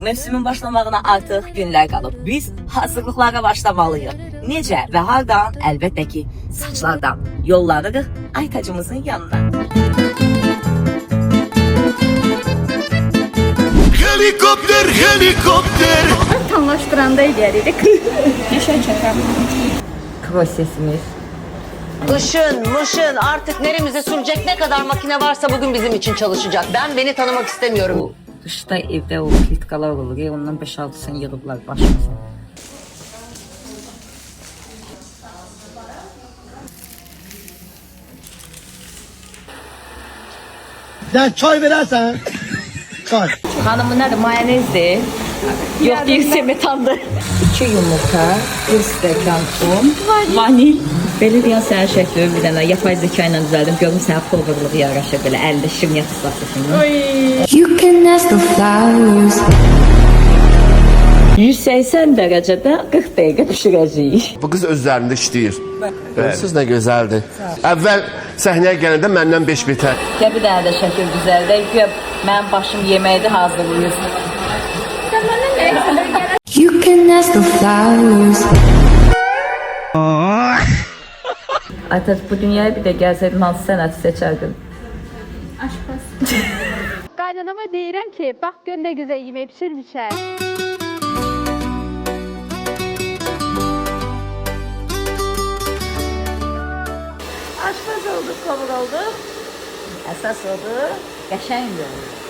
Mövsümün başlamağına artıq günlər qalıb. Biz hazırlıqlara başlamalıyıq. Necə və hardan? Əlbəttə ki, saçlardan. Yollarıq Aytacımızın yanına. Helikopter, helikopter. Tanlaşdıranda eləyərik. Yaşa çəkəm. Prosesimiz. Işın artık neremize sürecek ne kadar makine varsa bugün bizim için çalışacak. Ben beni tanımak istemiyorum. Bu dışda evdə o plitkalar olur. Ondan 5-6'sını yığıblar başımıza. Sen çay verersen. Çay. Xanımın nədir? Mayonezdir. Yox, deyirsə metandır. 2 yumurta, 1 stəkan un, vanil. Belə deyən sənin şəkli bir dənə yapay zeka ilə düzəldim. Görüm sənə pulverlığı yaraşır belə əldə şirniyyat ıslası kimi. You can ask the flowers. 180 dərəcədə 40 dəqiqə düşürəcəyik. Bu qız öz üzərində işləyir. Görürsünüz nə gözəldir. Əvvəl səhnəyə gələndə məndən 5 betər. Gəl bir dənə də şəkil düzəldək. Güya mənim başım yeməkdə hazırlayır. You can ask the flowers. Aytac, bu dünyaya bir də gəlsəydin hansı sənəti seçərdin? Aşpaz. Qaynanama deyirəm ki, bax gör nə gözəl yemək pişirmişəm. Aşpaz olduk, kabul olduk. Əsas odur, qəşəng olur.